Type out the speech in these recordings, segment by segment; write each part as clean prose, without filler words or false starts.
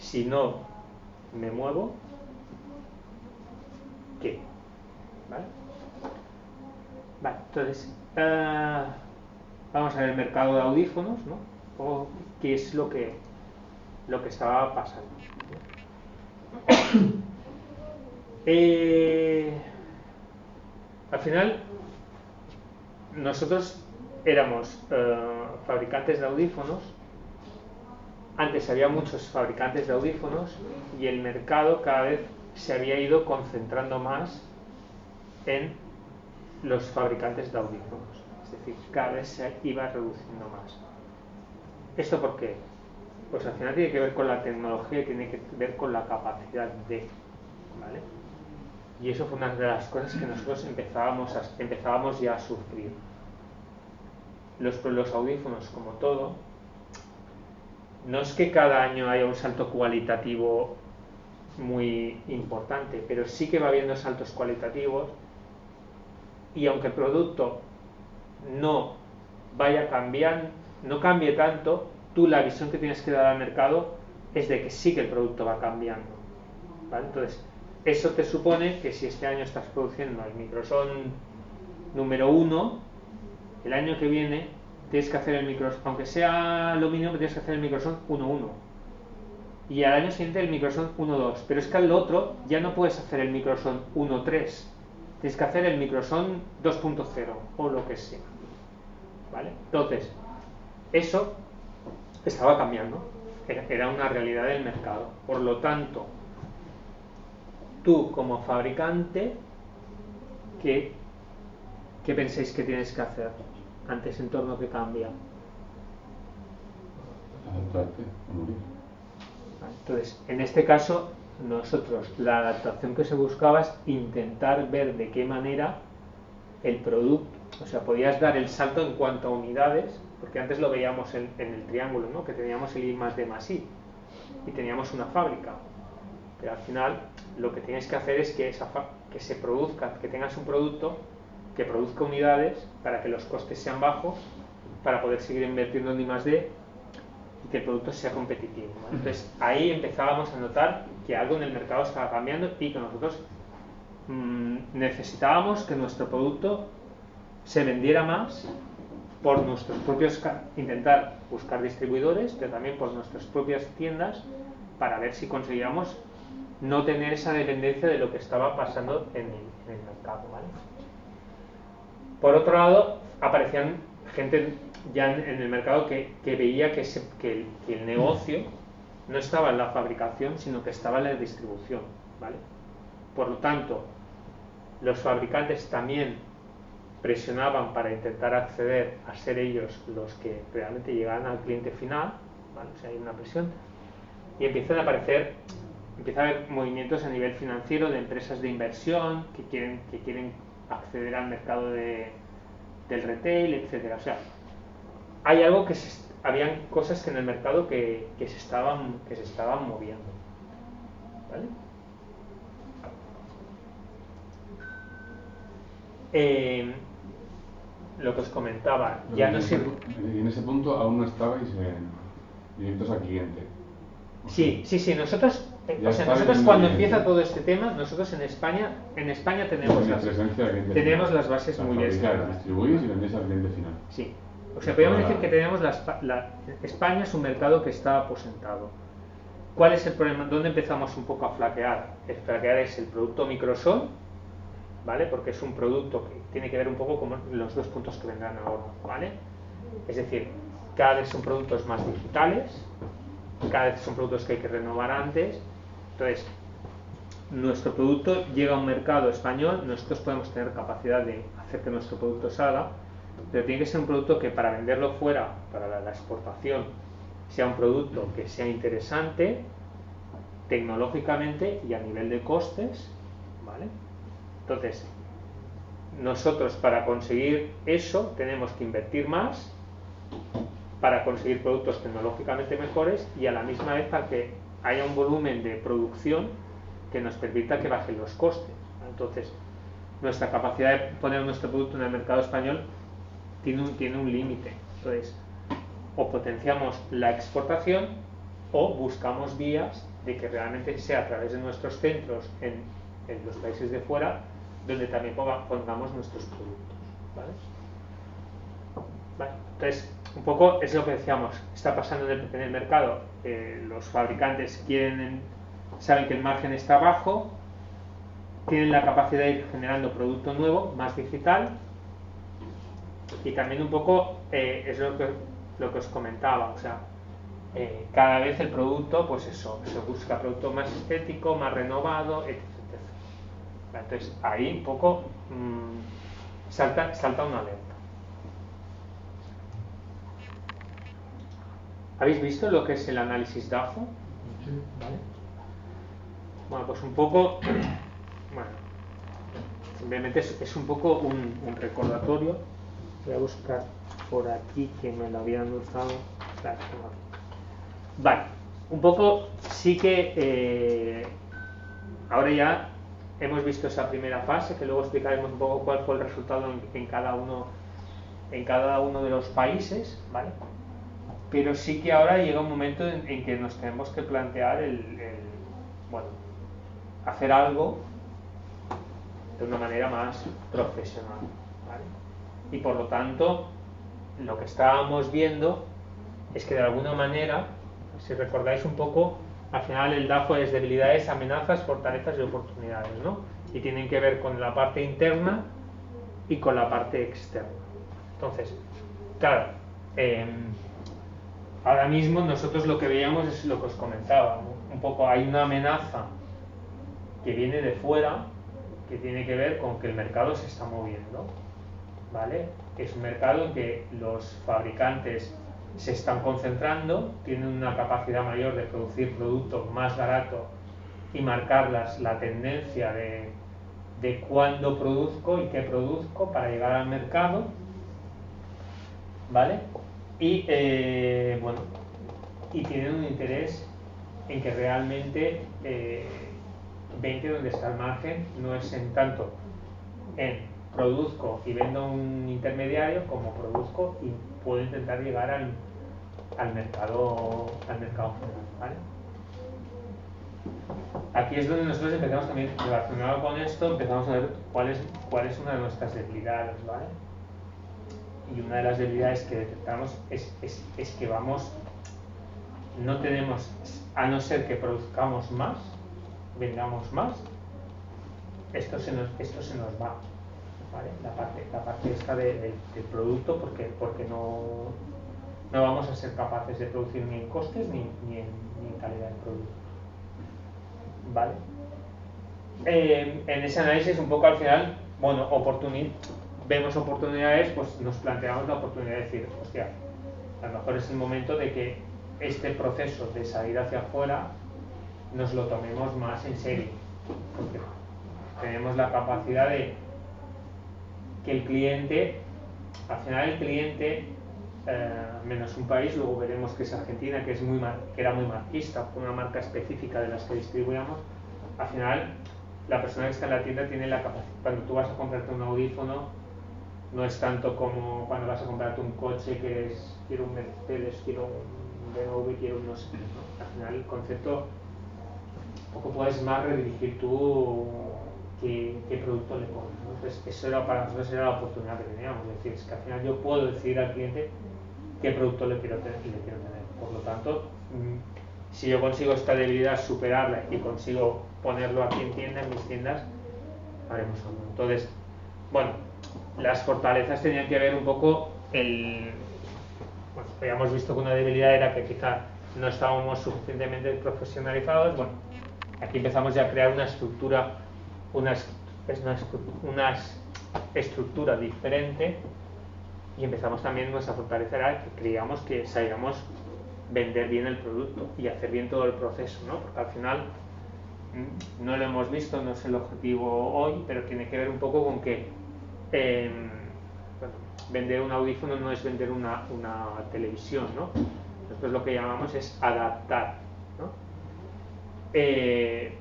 Si no me muevo, ¿qué? ¿Vale? Vale, entonces vamos a ver el mercado de audífonos, ¿no? O qué es lo que estaba pasando. Al final, nosotros éramos fabricantes de audífonos. Antes había muchos fabricantes de audífonos y el mercado cada vez se había ido concentrando más en los fabricantes de audífonos. Es decir, cada vez se iba reduciendo más. ¿Esto por qué? Pues al final tiene que ver con la tecnología y tiene que ver con la capacidad de, ¿vale? Y eso fue una de las cosas que nosotros empezábamos ya a sufrir. Los audífonos, como todo, no es que cada año haya un salto cualitativo muy importante, pero sí que va habiendo saltos cualitativos, y aunque el producto no vaya cambiando, no cambie tanto, tú la visión que tienes que dar al mercado es de que sí que el producto va cambiando, ¿vale? Entonces, eso te supone que si este año estás produciendo el microson número 1, el año que viene tienes que hacer el microson, aunque sea lo mínimo, tienes que hacer el microson 1.1, y al año siguiente el microson 1.2, pero es que al otro ya no puedes hacer el microson 1.3, tienes que hacer el microson 2.0 o lo que sea, ¿vale? Entonces, eso estaba cambiando, era una realidad del mercado. Por lo tanto, tú como fabricante, ¿qué pensáis que tienes que hacer ante ese entorno que cambia? Adaptarte o morir. Entonces, en este caso, nosotros, la adaptación que se buscaba es intentar ver de qué manera el producto, o sea, podías dar el salto en cuanto a unidades, porque antes lo veíamos en el triángulo, ¿no? Que teníamos el I+D+I y teníamos una fábrica, pero al final lo que tienes que hacer es que se produzca, que tengas un producto que produzca unidades para que los costes sean bajos, para poder seguir invirtiendo en I+D y que el producto sea competitivo, ¿vale? Entonces ahí empezábamos a notar que algo en el mercado estaba cambiando y que nosotros necesitábamos que nuestro producto se vendiera más por nuestros propios, intentar buscar distribuidores, pero también por nuestras propias tiendas, para ver si conseguíamos no tener esa dependencia de lo que estaba pasando en el mercado, ¿vale? Por otro lado, aparecían gente ya en el mercado que veía que el negocio no estaba en la fabricación, sino que estaba en la distribución, ¿vale? Por lo tanto, los fabricantes también presionaban para intentar acceder a ser ellos los que realmente llegaran al cliente final, ¿vale? O sea, hay una presión y empieza a haber movimientos a nivel financiero de empresas de inversión que quieren acceder al mercado del retail, etcétera. O sea, hay algo habían cosas que en el mercado que se estaban moviendo, ¿vale? Lo que os comentaba, ya no sirve. Y en ese punto aún no estabais directos al cliente. Sí, nosotros cuando empieza todo este tema, nosotros en España tenemos las bases muy bien establecidas. Distribuís y vendéis al cliente final. Sí, o sea, podríamos decir que tenemos España es un mercado que está aposentado. ¿Cuál es el problema? ¿Dónde empezamos un poco a flaquear? El flaquear es el producto microson, ¿vale? Porque es un producto que tiene que ver un poco con los dos puntos que vendrán ahora, ¿vale? Es decir, cada vez son productos más digitales, cada vez son productos que hay que renovar antes. Entonces, nuestro producto llega a un mercado español, nosotros podemos tener capacidad de hacer que nuestro producto salga, pero tiene que ser un producto que para venderlo fuera, para la exportación, sea un producto que sea interesante tecnológicamente y a nivel de costes, ¿vale? Entonces, nosotros para conseguir eso tenemos que invertir más para conseguir productos tecnológicamente mejores y a la misma vez para que haya un volumen de producción que nos permita que bajen los costes. Entonces, nuestra capacidad de poner nuestro producto en el mercado español tiene un límite. Entonces, o potenciamos la exportación o buscamos vías de que realmente sea a través de nuestros centros en los países de fuera donde también pongamos nuestros productos, ¿vale? Vale, entonces, un poco es lo que decíamos, está pasando en el mercado, los fabricantes saben que el margen está bajo, tienen la capacidad de ir generando producto nuevo, más digital, y también un poco es lo que os comentaba, o sea, cada vez el producto, pues eso, se busca producto más estético, más renovado, etc. Entonces ahí un poco salta una alerta. ¿Habéis visto lo que es el análisis DAFO? Sí. ¿Vale? Bueno, pues un poco, bueno, simplemente es un poco un recordatorio. Voy a buscar por aquí que me lo había anotado. Claro, vale, un poco sí que ahora ya hemos visto esa primera fase, que luego explicaremos un poco cuál fue el resultado en cada uno de los países, ¿vale? Pero sí que ahora llega un momento en que nos tenemos que plantear bueno, hacer algo de una manera más profesional, ¿vale? Y por lo tanto, lo que estábamos viendo es que de alguna manera, si recordáis un poco, al final el DAFO es debilidades, amenazas, fortalezas y oportunidades, ¿no? Y tienen que ver con la parte interna y con la parte externa. Entonces, claro, ahora mismo nosotros lo que veíamos es lo que os comentaba, ¿no? Un poco hay una amenaza que viene de fuera que tiene que ver con que el mercado se está moviendo, ¿vale? Es un mercado en que los fabricantes se están concentrando, tienen una capacidad mayor de producir producto más barato y marcar la tendencia de cuándo produzco y qué produzco para llegar al mercado, ¿vale? Y bueno, y tienen un interés en que realmente ven que donde está el margen no es en tanto en produzco y vendo a un intermediario como produzco y puedo intentar llegar al mercado general, ¿vale? Aquí es donde nosotros empezamos también, relacionado con esto, empezamos a ver cuál es una de nuestras debilidades, ¿vale? Y una de las debilidades que detectamos es que no tenemos, a no ser que produzcamos más, vendamos más, esto se nos va, ¿vale? La parte esta del producto, porque no vamos a ser capaces de producir ni en costes ni en calidad de producto, ¿vale? En ese análisis un poco al final, bueno, vemos oportunidades, pues nos planteamos la oportunidad de decir, hostia, a lo mejor es el momento de que este proceso de salir hacia afuera nos lo tomemos más en serio, porque tenemos la capacidad de que el cliente, al final el cliente, menos un país, luego veremos que es Argentina, que era muy marquista, una marca específica de las que distribuíamos, al final la persona que está en la tienda tiene la capacidad, cuando tú vas a comprarte un audífono, no es tanto como cuando vas a comprarte un coche que es, quiero un Mercedes, quiero un BMW, quiero un no sé qué, ¿no? Al final el concepto, un poco puedes más redirigir tú qué producto le pones, ¿no? Entonces eso para nosotros era la oportunidad que teníamos, es decir, es que al final yo puedo decidir al cliente qué producto le quiero tener. Por lo tanto, si yo consigo esta debilidad, superarla y consigo ponerlo aquí en mis tiendas, haremos algo. Entonces, bueno, las fortalezas tenían que ver un poco bueno, habíamos visto que una debilidad era que quizá no estábamos suficientemente profesionalizados. Bueno, aquí empezamos ya a crear una estructura diferente, y empezamos también, nuestra fortaleza era que creíamos que sabíamos vender bien el producto y hacer bien todo el proceso, ¿no? Porque al final no lo hemos visto, no es el objetivo hoy, pero tiene que ver un poco con que bueno, vender un audífono no es vender una televisión, ¿no? Nosotros lo que llamamos es adaptar, ¿no?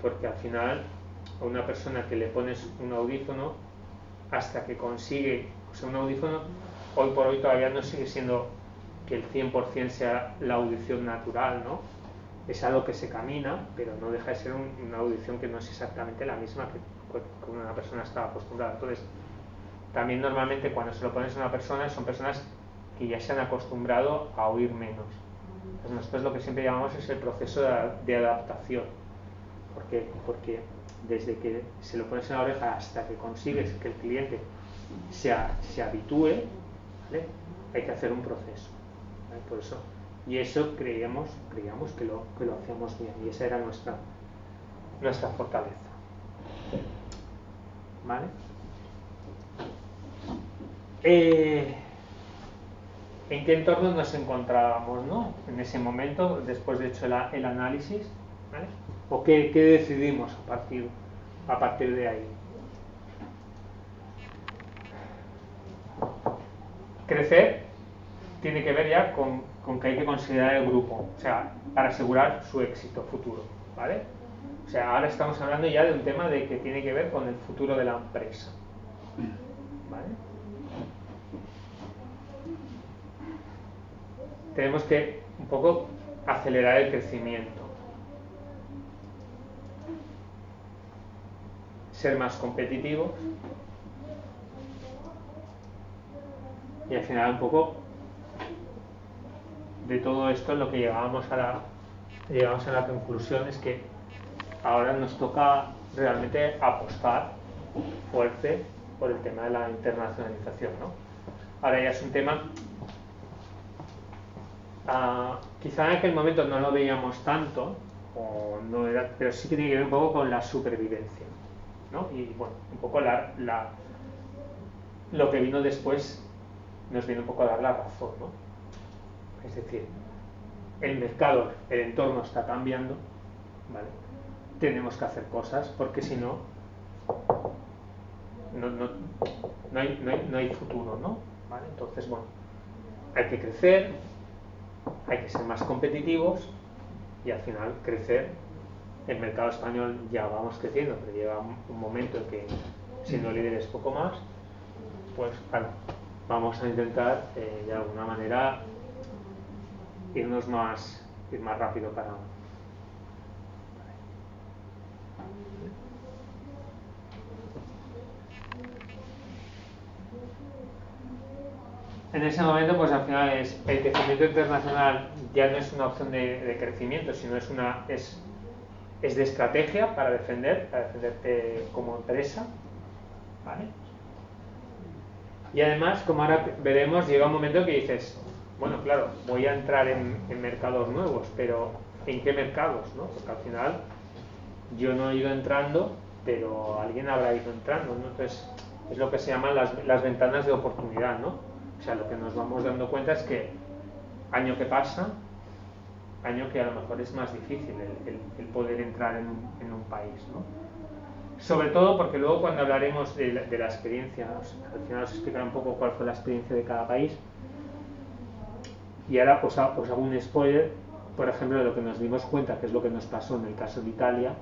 Porque al final a una persona que le pones un audífono hasta que consigue, o sea, un audífono hoy por hoy todavía no sigue siendo que el 100% sea la audición natural, ¿no? es a lo que se camina, pero no deja de ser una audición que no es exactamente la misma que una persona está acostumbrada. Entonces, también normalmente cuando se lo pones a una persona, son personas que ya se han acostumbrado a oír menos. Pues nosotros lo que siempre llamamos es el proceso de adaptación. ¿Por qué? Porque desde que se lo pones en la oreja hasta que consigues que el cliente se habitúe, ¿vale? Hay que hacer un proceso, ¿vale? Por eso, y eso creíamos que lo hacíamos bien, y esa era nuestra fortaleza, ¿vale? ¿En qué entorno nos encontrábamos, ¿no? En ese momento, después de hecho el análisis, ¿vale? ¿O qué decidimos a partir de ahí? Crecer tiene que ver ya con que hay que considerar el grupo, o sea, para asegurar su éxito futuro, ¿vale? O sea, ahora estamos hablando ya de un tema de que tiene que ver con el futuro de la empresa, ¿vale? Tenemos que un poco acelerar el crecimiento, ser más competitivos y al final un poco de todo esto lo que llegamos a la conclusión es que ahora nos toca realmente apostar fuerte por el tema de la internacionalización, ¿no? Ahora ya es un tema, quizá en aquel momento no lo veíamos tanto, o no era, pero sí que tiene que ver un poco con la supervivencia, ¿no? Y bueno, un poco lo que vino después nos viene un poco a dar la razón, ¿no? Es decir, el mercado, el entorno está cambiando, ¿vale? Tenemos que hacer cosas porque si no hay futuro, ¿no? ¿Vale? Entonces, bueno, hay que crecer, hay que ser más competitivos y al final crecer. El mercado español ya vamos creciendo, pero llega un momento en que siendo líderes poco más, pues claro, vamos a intentar de alguna manera ir más rápido para... En ese momento, pues al final el crecimiento internacional ya no es una opción de crecimiento, sino es de estrategia para defenderte como empresa, ¿vale? Y además, como ahora veremos, llega un momento que dices, bueno, claro, voy a entrar en mercados nuevos, pero ¿en qué mercados, no? Porque al final yo no he ido entrando, pero alguien habrá ido entrando, ¿no? Entonces, es lo que se llaman las ventanas de oportunidad, ¿no? O sea, lo que nos vamos dando cuenta es que año que pasa, año que a lo mejor es más difícil el poder entrar en un país, ¿no? Sobre todo porque luego cuando hablaremos de la experiencia, al final os explicaré un poco cuál fue la experiencia de cada país. Y ahora os hago un spoiler, por ejemplo, de lo que nos dimos cuenta, que es lo que nos pasó en el caso de Italia,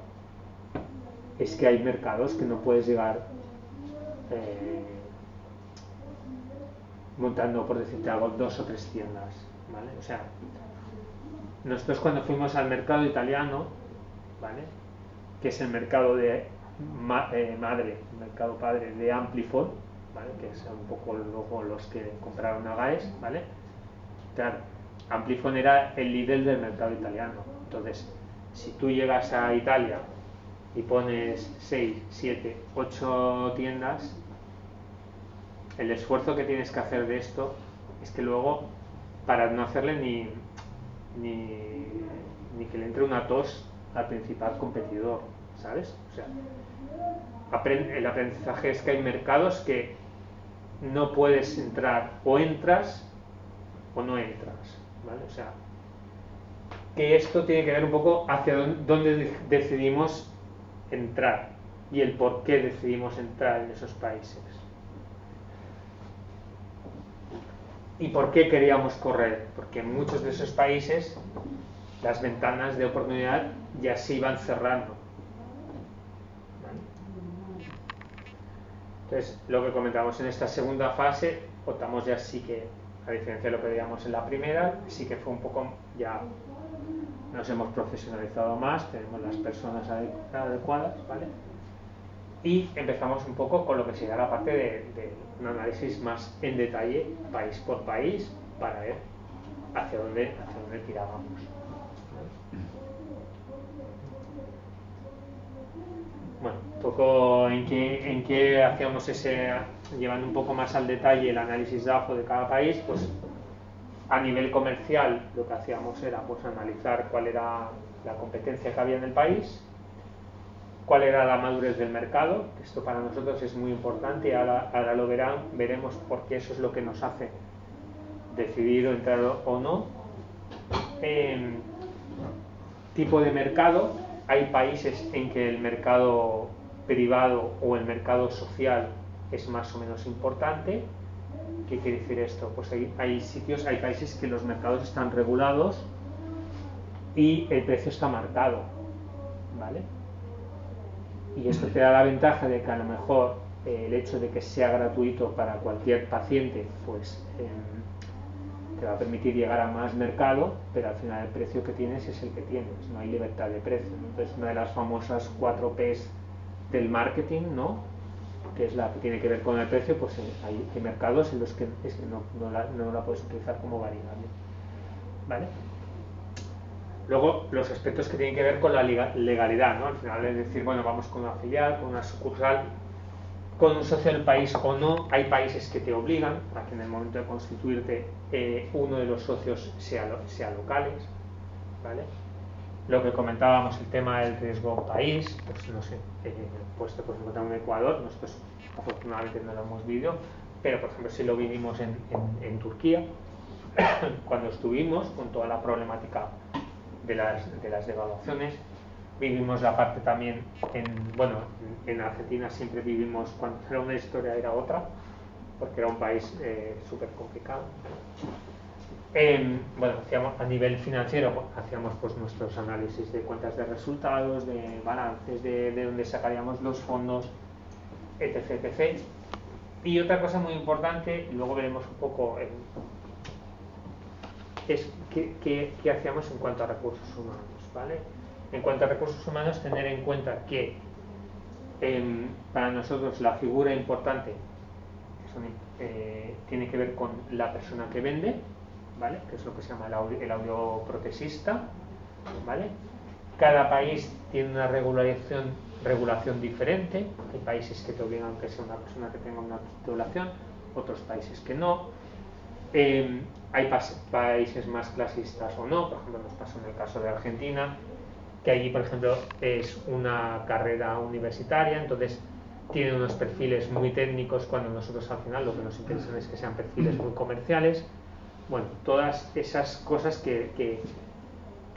es que hay mercados que no puedes llegar montando, por decirte algo, 2 o 3 tiendas, ¿vale? O sea, nosotros cuando fuimos al mercado italiano, ¿vale? Que es el mercado de mercado padre de Amplifon, ¿vale? Que son un poco luego los que compraron a Gaes, ¿vale? Claro, Amplifon era el líder del mercado italiano. Entonces, si tú llegas a Italia y pones 6, 7, 8 tiendas, el esfuerzo que tienes que hacer de esto es que luego, para no hacerle ni que le entre una tos al principal competidor, ¿sabes? O sea, el aprendizaje es que hay mercados que no puedes entrar, o entras o no entras, ¿vale? O sea, que esto tiene que ver un poco hacia dónde decidimos entrar y el por qué decidimos entrar en esos países. ¿Y por qué queríamos correr? Porque en muchos de esos países las ventanas de oportunidad ya se iban cerrando. ¿Vale? Entonces, lo que comentamos en esta segunda fase, optamos ya sí que, a diferencia de lo que veíamos en la primera, sí que fue un poco ya nos hemos profesionalizado más, tenemos las personas adecuadas, ¿vale? Y empezamos un poco con lo que sería la parte de un análisis más en detalle, país por país, para ver hacia dónde tirábamos. Bueno, un poco en qué hacíamos llevando un poco más al detalle el análisis de AFO de cada país, pues a nivel comercial lo que hacíamos era pues analizar cuál era la competencia que había en el país, cuál era la madurez del mercado, que esto para nosotros es muy importante y ahora lo veremos porque eso es lo que nos hace decidir o entrar o no. Tipo de mercado, hay países en que el mercado privado o el mercado social es más o menos importante. ¿Qué quiere decir esto? Pues hay países que los mercados están regulados y el precio está marcado, ¿vale? Y esto te da la ventaja de que a lo mejor el hecho de que sea gratuito para cualquier paciente, pues te va a permitir llegar a más mercado, pero al final el precio que tienes es el que tienes, no hay libertad de precio. Entonces, una de las famosas 4 Ps del marketing, ¿no?, que es la que tiene que ver con el precio, pues hay mercados en los que no la puedes utilizar como variable, ¿vale? Luego, los aspectos que tienen que ver con la legalidad, ¿no? Al final es decir, bueno, vamos con una filial, con una sucursal, con un socio del país o no. Hay países que te obligan a que en el momento de constituirte uno de los socios sea locales, ¿vale? Lo que comentábamos, el tema del riesgo país, pues no sé, puesto por ejemplo en Ecuador, nosotros afortunadamente no lo hemos vivido, pero por ejemplo sí lo vivimos en Turquía, cuando estuvimos con toda la problemática de las devaluaciones. Vivimos la parte también en Argentina siempre vivimos, cuando era una historia era otra, porque era un país súper complicado. A nivel financiero hacíamos pues nuestros análisis de cuentas de resultados, de balances, de dónde sacaríamos los fondos, etc, etc. Y otra cosa muy importante, y luego veremos un poco, es qué hacíamos en cuanto a recursos humanos, ¿vale? En cuanto a recursos humanos, tener en cuenta que para nosotros la figura importante tiene que ver con la persona que vende, ¿vale?, que es lo que se llama el audioprotesista, ¿vale? Cada país tiene una regulación diferente. Hay países que te obligan a que sea una persona que tenga una titulación, otros países que no. Hay países más clasistas o no. Por ejemplo, nos pasó en el caso de Argentina, que allí, por ejemplo, es una carrera universitaria, entonces tienen unos perfiles muy técnicos, cuando nosotros al final lo que nos interesa es que sean perfiles muy comerciales. Bueno, todas esas cosas que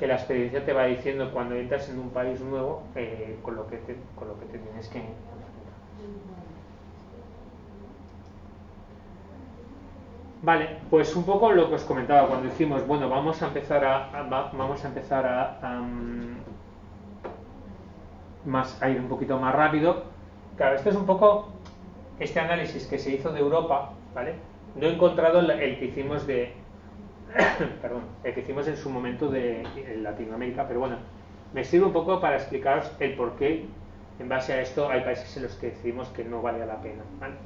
la experiencia te va diciendo cuando entras en un país nuevo, con lo que te tienes que enfrentar. Vale, pues un poco lo que os comentaba cuando decimos, bueno, vamos a empezar a ir un poquito más rápido. Claro, esto es un poco este análisis que se hizo de Europa, ¿vale? No he encontrado el que hicimos el que hicimos en su momento en Latinoamérica, pero bueno, me sirve un poco para explicaros el por qué en base a esto hay países en los que decidimos que no valía la pena, ¿vale?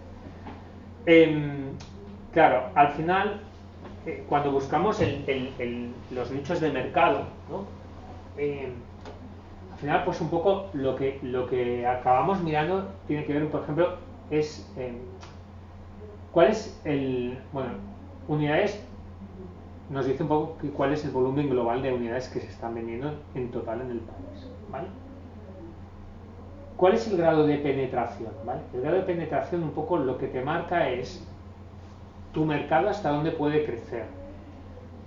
Claro, al final cuando buscamos los nichos de mercado, ¿no?, al final pues un poco lo que acabamos mirando tiene que ver, por ejemplo, es cuál es unidades. Nos dice un poco cuál es el volumen global de unidades que se están vendiendo en total en el país, ¿vale? ¿Cuál es el grado de penetración? ¿Vale? El grado de penetración un poco lo que te marca es tu mercado hasta dónde puede crecer.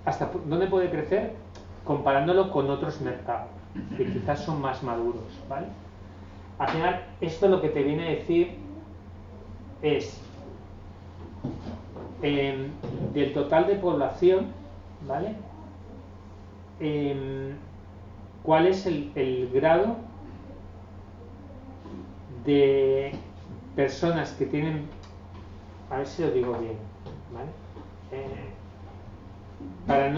Hasta dónde puede crecer comparándolo con otros mercados que quizás son más maduros, ¿vale? Al final, esto lo que te viene a decir es del total de población, ¿vale? ¿Cuál es el grado de personas que tienen, a ver si lo digo bien, ¿vale? para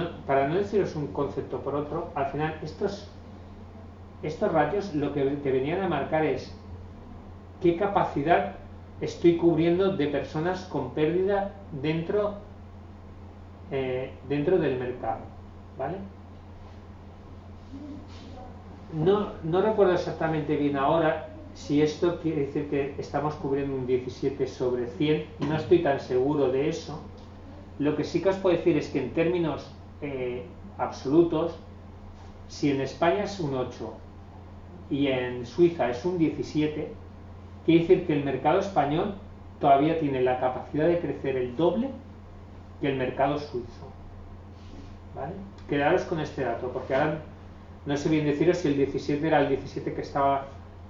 no deciros un concepto por otro, al final estos ratios lo que te venían a marcar es qué capacidad estoy cubriendo de personas con pérdida dentro del mercado, ¿vale? No recuerdo exactamente bien ahora si esto quiere decir que estamos cubriendo un 17 sobre 100, no estoy tan seguro de eso. Lo que sí que os puedo decir es que en términos absolutos, si en España es un 8 y en Suiza es un 17, quiere decir que el mercado español todavía tiene la capacidad de crecer el doble que el mercado suizo, ¿vale? Quedaros con este dato, porque ahora no sé bien deciros si el 17 era el 17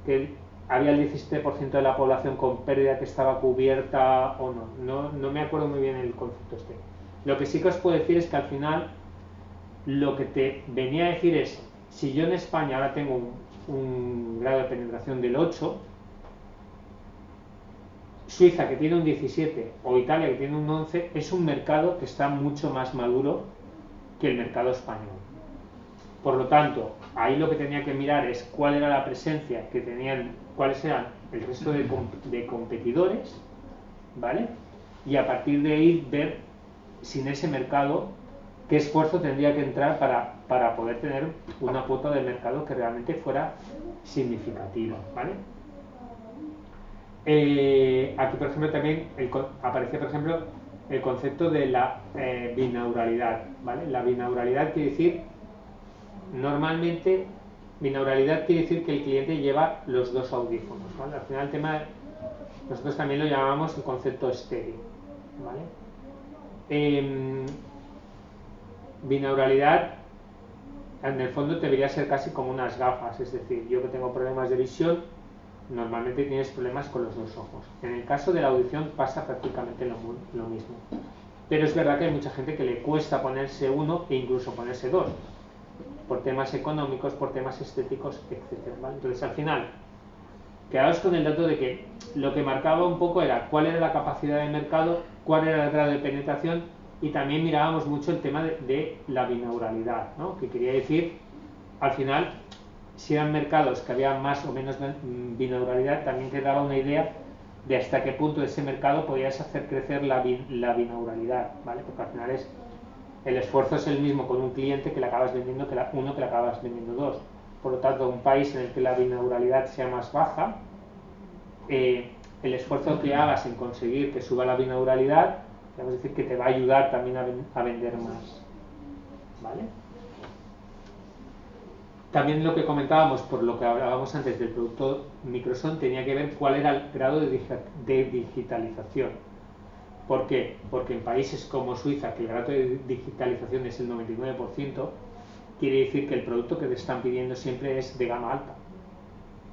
que había el 17% de la población con pérdida que estaba cubierta o no me acuerdo muy bien el concepto este. Lo que sí que os puedo decir es que al final lo que te venía a decir es, si yo en España ahora tengo un grado de penetración del 8, Suiza, que tiene un 17, o Italia, que tiene un 11, es un mercado que está mucho más maduro que el mercado español. Por lo tanto, ahí lo que tenía que mirar es cuál era la presencia que tenían, cuáles eran el resto de competidores, ¿vale? Y a partir de ahí ver sin ese mercado qué esfuerzo tendría que entrar para poder tener una cuota de mercado que realmente fuera significativa, ¿vale? Aquí, por ejemplo, también aparece, por ejemplo, el concepto de la binauralidad, ¿vale? La binauralidad quiere decir, normalmente, binauralidad quiere decir que el cliente lleva los dos audífonos, ¿vale? Al final el tema, nosotros también lo llamamos el concepto estéreo, ¿vale? Binauralidad, en el fondo debería ser casi como unas gafas, es decir, yo que tengo problemas de visión, normalmente tienes problemas con los dos ojos. En el caso de la audición pasa prácticamente lo mismo. Pero es verdad que hay mucha gente que le cuesta ponerse uno e incluso ponerse dos, por temas económicos, por temas estéticos, etc. ¿vale? Entonces, al final, quedaos con el dato de que lo que marcaba un poco era cuál era la capacidad de mercado, cuál era el grado de penetración, y también mirábamos mucho el tema de la binauralidad, ¿no? Que quería decir, al final, si eran mercados que había más o menos binauralidad, también te daba una idea de hasta qué punto de ese mercado podías hacer crecer la binauralidad, ¿vale? Porque al final el esfuerzo es el mismo con un cliente que le acabas vendiendo que uno que le acabas vendiendo dos. Por lo tanto, un país en el que la binauralidad sea más baja, el esfuerzo que hagas en conseguir que suba la binauralidad, vamos a decir que te va a ayudar también a vender más, ¿vale? También lo que comentábamos, por lo que hablábamos antes del producto Microson, tenía que ver cuál era el grado de digitalización. ¿Por qué? Porque en países como Suiza, que el grado de digitalización es el 99%, quiere decir que el producto que te están pidiendo siempre es de gama alta,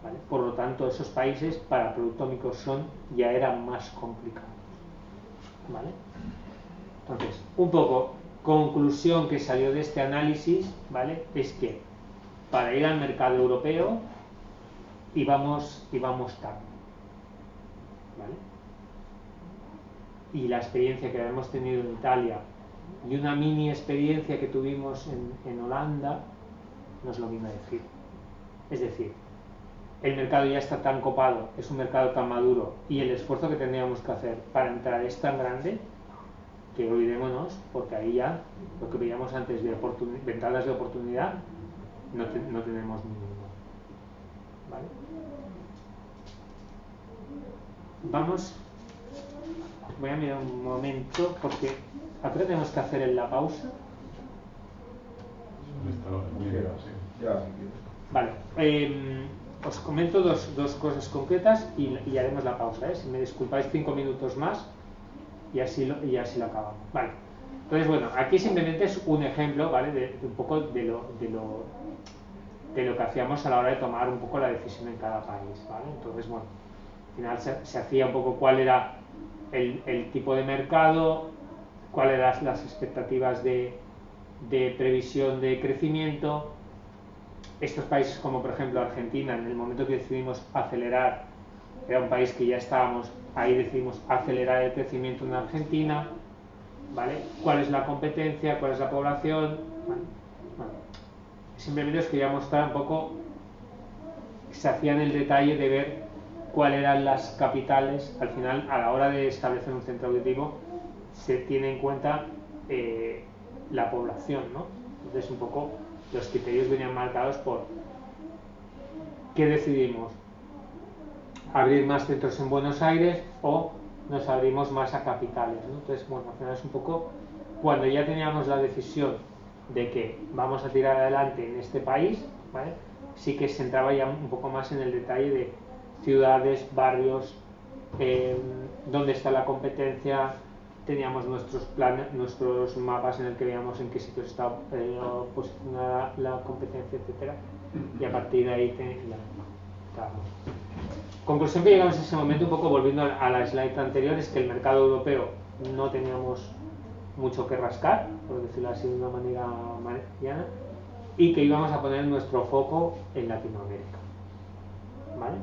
¿vale? Por lo tanto, esos países para el producto Microson ya eran más complicados, ¿vale? Entonces, un poco, conclusión que salió de este análisis, ¿vale? Es que para ir al mercado europeo íbamos tarde, ¿vale? Y la experiencia que habíamos tenido en Italia y una mini experiencia que tuvimos en Holanda nos lo vino a decir. Es decir, el mercado ya está tan copado, es un mercado tan maduro y el esfuerzo que tendríamos que hacer para entrar es tan grande que olvidémonos, porque ahí ya lo que veíamos antes de ventanas de oportunidad no tenemos ninguno, ¿vale? Vamos, voy a mirar un momento porque ¿a qué tenemos que hacer en la pausa? Vale, os comento dos cosas concretas y haremos la pausa, ¿eh? Si me disculpáis 5 minutos más y así lo acabamos. Vale, entonces bueno, aquí simplemente es un ejemplo, ¿vale? De un poco de lo que hacíamos a la hora de tomar un poco la decisión en cada país, ¿vale? Entonces bueno, al final se hacía un poco cuál era el tipo de mercado, cuáles eran las expectativas de previsión de crecimiento. Estos países como por ejemplo Argentina, en el momento que decidimos acelerar, era un país que ya estábamos, ahí decidimos acelerar el crecimiento en Argentina. ¿vale? ¿Cuál es la competencia? ¿Cuál es la población? ¿Vale? Bueno, simplemente os quería mostrar un poco, se hacían el detalle de ver cuáles eran las capitales. Al final, a la hora de establecer un centro auditivo, se tiene en cuenta la población, ¿no? Entonces, un poco los criterios venían marcados por qué decidimos: abrir más centros en Buenos Aires o nos abrimos más a capitales, ¿no? Entonces, bueno, al final es un poco cuando ya teníamos la decisión de que vamos a tirar adelante en este país, ¿vale? Sí que se entraba ya un poco más en el detalle de ciudades, barrios, dónde está la competencia. Teníamos nuestros planes, nuestros mapas en el que veíamos en qué sitios está posicionada la competencia, etcétera, y a partir de ahí ya estábamos. Conclusión que llegamos en ese momento, un poco volviendo a la slide anterior, es que el mercado europeo no teníamos mucho que rascar, por decirlo así de una manera llana, y que íbamos a poner nuestro foco en Latinoamérica, ¿vale?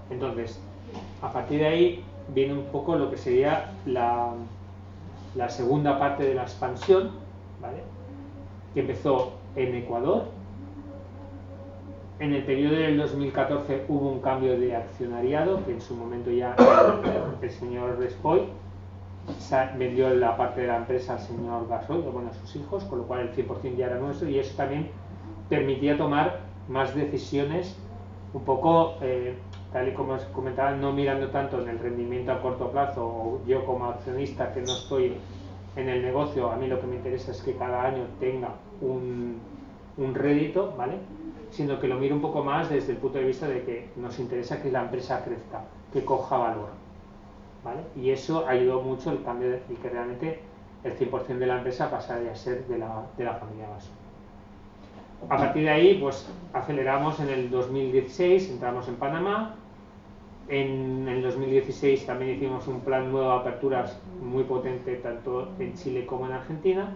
Entonces, a partir de ahí viene un poco lo que sería la segunda parte de la expansión, ¿vale? Que empezó en Ecuador. En el periodo del 2014 hubo un cambio de accionariado, que en su momento ya el señor Respoy vendió la parte de la empresa al señor Gasoy, bueno, a sus hijos, con lo cual el 100% ya era nuestro, y eso también permitía tomar más decisiones un poco, tal y como os comentaba, no mirando tanto en el rendimiento a corto plazo, o yo como accionista que no estoy en el negocio, a mí lo que me interesa es que cada año tenga un rédito, ¿vale? Sino que lo miro un poco más desde el punto de vista de que nos interesa que la empresa crezca, que coja valor, ¿vale? Y eso ayudó mucho el cambio y que realmente el 100% de la empresa pasara a ser de la familia Gasoy. A partir de ahí, pues aceleramos en el 2016, entramos en Panamá. En el 2016 también hicimos un plan nuevo de aperturas muy potente tanto en Chile como en Argentina.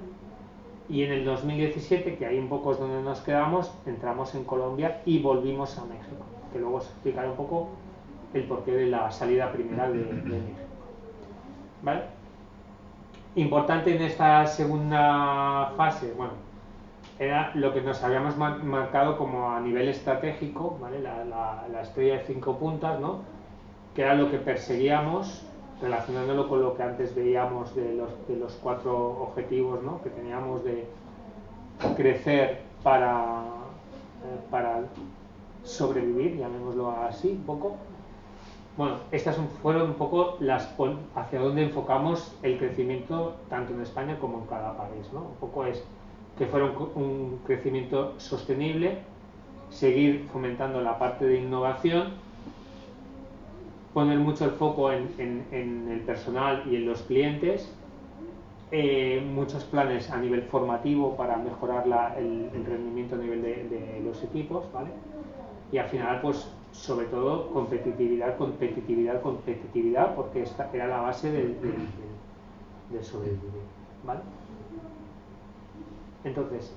Y en el 2017, que ahí un poco es donde nos quedamos, entramos en Colombia y volvimos a México, que luego os explicaré un poco el porqué de la salida primera de México, ¿vale? Importante en esta segunda fase, bueno, era lo que nos habíamos marcado como a nivel estratégico, ¿vale? La estrella de 5 puntas, ¿no? Que era lo que perseguíamos, relacionándolo con lo que antes veíamos de los 4 objetivos, ¿no? Que teníamos de crecer para sobrevivir, llamémoslo así un poco. Bueno, estas fueron un poco hacia dónde enfocamos el crecimiento tanto en España como en cada país, ¿no? Un poco es que fuera un crecimiento sostenible, seguir fomentando la parte de innovación, poner mucho el foco en el personal y en los clientes, muchos planes a nivel formativo para mejorar el rendimiento a nivel de los equipos, ¿vale? Y al final, pues sobre todo competitividad, porque esta era la base del sobrevivir, ¿vale? Entonces,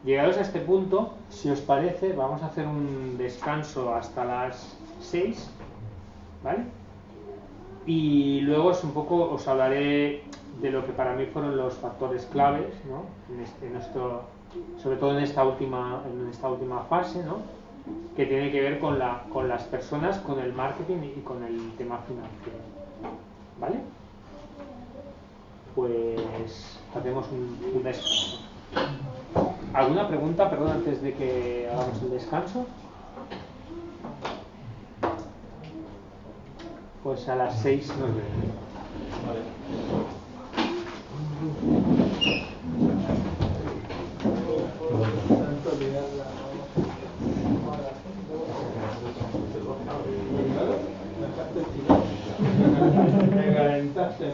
llegados a este punto, si os parece, vamos a hacer un descanso hasta las 6, ¿vale? Y luego os hablaré de lo que para mí fueron los factores claves, ¿no? Sobre todo en esta última fase, ¿no? Que tiene que ver con las personas, con el marketing y con el tema financiero, ¿vale? Pues hacemos un descanso. ¿Alguna pregunta, perdón, antes de que hagamos el descanso? Pues a las 6 nos vemos. Vale. Me calentaste.